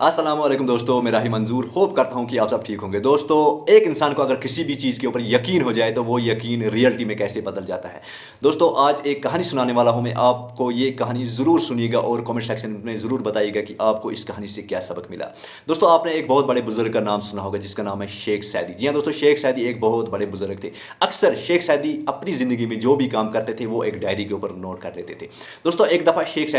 अस्सलाम वालेकुम दोस्तों, मेरा ही मंजूर होप करता हूँ कि आप सब ठीक होंगे। दोस्तों, एक इंसान को अगर किसी भी चीज़ के ऊपर यकीन हो जाए तो वो यकीन रियलिटी में कैसे बदल जाता है। दोस्तों, आज एक कहानी सुनाने वाला हूँ मैं आपको। ये कहानी ज़रूर सुनिएगा और कमेंट सेक्शन में ज़रूर बताइएगा कि आपको इस कहानी से क्या सबक मिला। दोस्तों, आपने एक बहुत बड़े बुजुर्ग का नाम सुना होगा जिसका नाम है शेख सैदी। जी हाँ दोस्तों, शेख सैदी एक बहुत बड़े बुजुर्ग थे। अक्सर शेख सैदी अपनी ज़िंदगी में जो भी काम करते थे वो एक डायरी के ऊपर नोट कर लेते थे। दोस्तों, एक दफ़ा शेख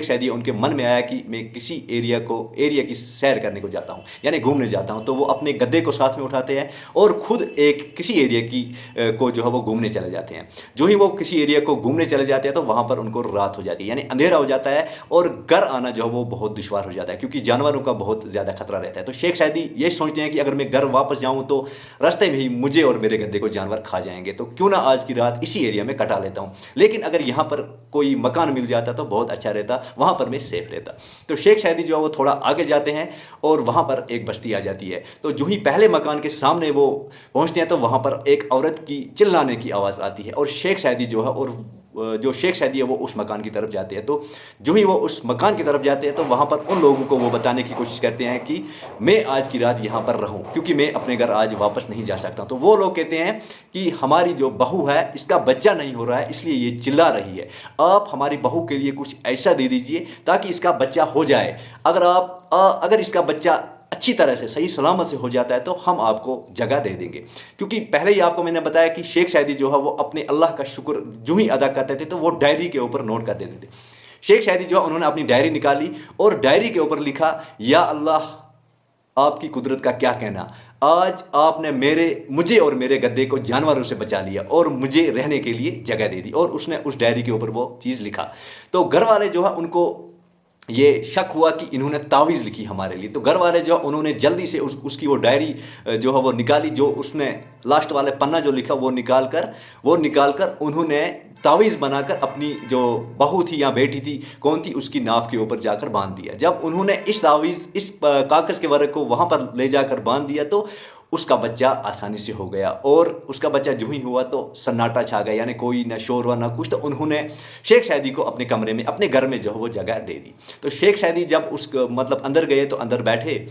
सैदी है उनके मन में आया कि मैं किसी एरिया की सैर करने को जाता हूँ, यानी घूमने जाता हूँ। तो वो अपने गद्दे को साथ में उठाते हैं और खुद एक किसी एरिया को जो है वो घूमने चले जाते हैं। जो ही वो किसी एरिया को घूमने चले जाते हैं तो वहाँ पर उनको रात हो जाती है, यानी अंधेरा हो जाता है और घर आना जो है वो बहुत दुश्वार हो जाता है क्योंकि जानवरों का बहुत ज़्यादा खतरा रहता है। तो शेख सैदी ये सोचते हैं कि अगर मैं घर वापस जाऊँ तो रास्ते में ही मुझे और मेरे गद्दे को जानवर खा जाएंगे, तो क्यों ना आज की रात इसी एरिया में कटा लेता हूँ। लेकिन अगर यहाँ पर कोई मकान मिल जाता तो बहुत अच्छा रहता, वहाँ पर मैं सेफ रहता। तो शेख सैदी जो है वो थोड़ा आगे जाते हैं और वहाँ पर एक बस्ती आ जाती है। तो जो ही पहले मकान के सामने वो पहुँचते हैं तो वहाँ पर एक औरत की चिल्लाने की आवाज़ आती है और शेख सैदी जो है और जो शेख सैदी है वो उस मकान की तरफ जाते हैं। तो जो ही वो उस मकान की तरफ जाते हैं तो वहाँ पर उन लोगों को वो बताने की कोशिश करते हैं कि मैं आज की रात यहाँ पर रहूँ क्योंकि मैं अपने घर आज वापस नहीं जा सकता। तो वो लोग कहते हैं कि हमारी जो बहू है इसका बच्चा नहीं हो रहा है इसलिए ये चिल्ला रही है, आप हमारी बहू के लिए कुछ ऐसा दे दीजिए ताकि इसका बच्चा हो जाए। अगर इसका बच्चा अच्छी तरह से सही सलामत से हो जाता है तो हम आपको जगह दे देंगे। क्योंकि पहले ही आपको मैंने बताया कि शेख सैदी जो है वो अपने अल्लाह का शुक्र जो ही अदा करते थे तो वो डायरी के ऊपर नोट कर देते थे। शेख सैदी जो है उन्होंने अपनी डायरी निकाली और डायरी के ऊपर लिखा, या अल्लाह, आपकी कुदरत का क्या कहना, आज आपने मुझे और मेरे गद्दे को जानवरों से बचा लिया और मुझे रहने के लिए जगह दे दी। और उसने उस डायरी के ऊपर वो चीज़ लिखा। तो घर वाले जो है उनको ये शक हुआ कि इन्होंने तावीज़ लिखी हमारे लिए। तो घर वाले जो उन्होंने जल्दी से उसकी वो डायरी जो है वो निकाली, जो उसने लास्ट वाले पन्ना जो लिखा वो निकाल कर उन्होंने तावीज़ बनाकर अपनी जो बहू थी या बेटी थी कौन थी उसकी नाव के ऊपर जाकर बांध दिया। जब उन्होंने इस कागज़ के वर्क को वहाँ पर ले जाकर बांध दिया तो उसका बच्चा आसानी से हो गया। और उसका बच्चा जो ही हुआ तो सन्नाटा छा गया, यानी कोई ना शोर हुआ ना कुछ। तो उन्होंने शेख सैदी को अपने कमरे में अपने घर में जो है वो जगह दे दी। तो शेख सैदी जब अंदर गए तो अंदर बैठे।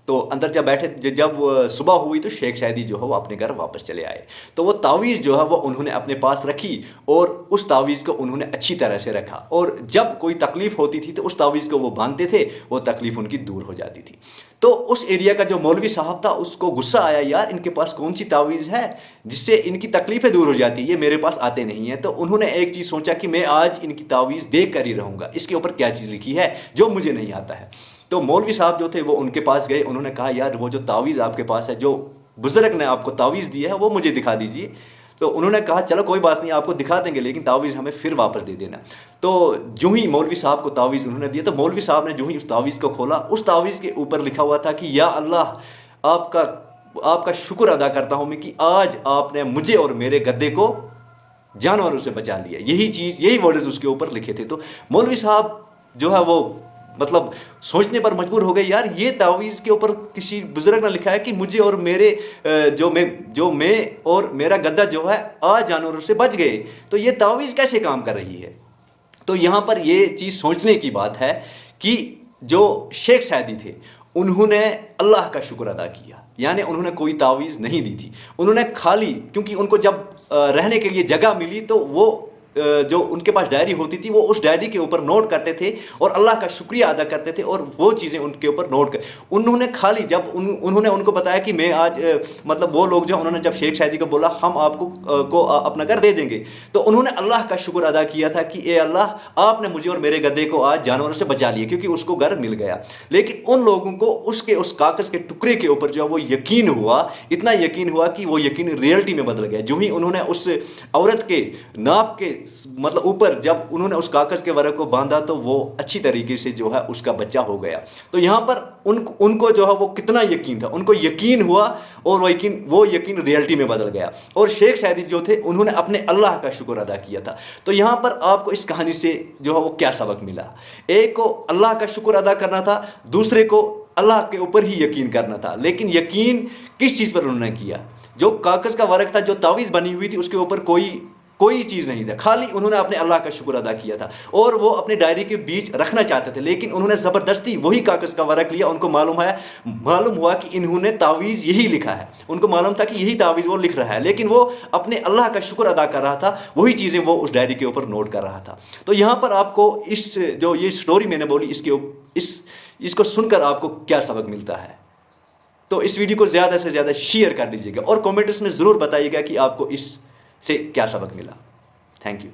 तो अंदर जब बैठे, जब सुबह हुई तो शेख सैदी जो है वो अपने घर वापस चले आए। तो वो तावीज़ जो है वो उन्होंने अपने पास रखी और उस तावीज़ को उन्होंने अच्छी तरह से रखा। और जब कोई तकलीफ़ होती थी तो उस तावीज़ को वो बांधते थे, वो तकलीफ़ उनकी दूर हो जाती थी। तो उस एरिया का जो मौलवी साहब था उसको गुस्सा आया, यार इनके पास कौन सी तावीज़ है जिससे इनकी तकलीफ़ें दूर हो जाती है, ये मेरे पास आते नहीं हैं। तो उन्होंने एक चीज़ सोचा कि मैं आज इनकी तावीज़ देख कर ही रहूँगा, इसके ऊपर क्या चीज़ लिखी है जो मुझे नहीं आता है। तो मौलवी साहब जो थे वो उनके पास गए, उन्होंने कहा, यार वो जो तावीज़ आपके पास है, जो बुज़ुर्ग ने आपको तावीज़ दिया है वो मुझे दिखा दीजिए। तो उन्होंने कहा, चलो कोई बात नहीं, आपको दिखा देंगे लेकिन तावीज़ हमें फिर वापस दे देना। तो जो ही मौलवी साहब को तावीज़ उन्होंने दिया तो मौलवी साहब ने जो ही उस तावीज़ को खोला, उस तावीज़ के ऊपर लिखा हुआ था कि या अल्लाह, आपका शुक्र अदा करता हूँ मैं कि आज आपने मुझे और मेरे गद्दे को जानवरों से बचा लिया। यही वर्ड्स उसके ऊपर लिखे थे। तो मौलवी साहब जो है वो सोचने पर मजबूर हो गए, यार ये तावीज़ के ऊपर किसी बुजुर्ग ने लिखा है कि मुझे और जो मैं और मेरा गद्दा जो है आज जानवरों से बच गए, तो ये तावीज़ कैसे काम कर रही है। तो यहाँ पर ये चीज़ सोचने की बात है कि जो शेख सैदी थे उन्होंने अल्लाह का शुक्र अदा किया, यानी उन्होंने कोई तावीज़ नहीं दी थी। उन्होंने खाली, क्योंकि उनको जब रहने के लिए जगह मिली तो वो जो उनके पास डायरी होती थी वो उस डायरी के ऊपर नोट करते थे और अल्लाह का शुक्रिया अदा करते थे और वो चीज़ें उनके ऊपर नोट कर उन्होंने खाली जब उन्होंने उनको बताया कि मैं आज वो लोग जो उन्होंने जब शेख सैदी को बोला हम आपको अपना घर दे देंगे, तो उन्होंने अल्लाह का शुक्र अदा किया था कि ए अल्लाह, आपने मुझे और मेरे गद्दे को आज जानवरों से बचा लिया, क्योंकि उसको घर मिल गया। लेकिन उन लोगों को उस कागज़ के टुकड़े के ऊपर जो वो यकीन हुआ, इतना यकीन हुआ कि वो यकीन रियलिटी में बदल गया। जो ही उन्होंने उस औरत के नाप के ऊपर जब उन्होंने उस कागज़ के वर्क को बांधा तो वो अच्छी तरीके से जो है उसका बच्चा हो गया। तो यहाँ पर उनको जो है वो कितना यकीन था, उनको यकीन हुआ और वो यकीन रियलिटी में बदल गया। और शेख सैदी जो थे उन्होंने अपने अल्लाह का शुक्र अदा किया था। तो यहाँ पर आपको इस कहानी से जो है वो क्या सबक मिला? एक को अल्लाह का शुक्र अदा करना था, दूसरे को अल्लाह के ऊपर ही यकीन करना था। लेकिन यकीन किस चीज़ पर उन्होंने किया? जो कागज़ का वर्क था, जो तावीज़ बनी हुई थी, उसके ऊपर کوئی چیز نہیں تھا، خالی انہوں نے اپنے اللہ کا شکر ادا کیا تھا، اور وہ اپنے ڈائری کے بیچ رکھنا چاہتے تھے، لیکن انہوں نے زبردستی وہی کاغذ کا ورق لیا۔ ان کو معلوم ہوا کہ انہوں نے تعویذ یہی لکھا ہے، ان کو معلوم تھا کہ یہی تعویذ وہ لکھ رہا ہے، لیکن وہ اپنے اللہ کا شکر ادا کر رہا تھا، وہی چیزیں وہ اس ڈائری کے اوپر نوٹ کر رہا تھا۔ تو یہاں پر آپ کو جو یہ سٹوری میں نے بولی، اس کو سن کر آپ کو کیا سبق ملتا ہے؟ تو اس ویڈیو کو زیادہ سے زیادہ شیئر کر دیجیے گا، اور کمنٹس میں ضرور بتائیے گا کہ آپ کو اس سے کیا سبق ملا۔ Thank you.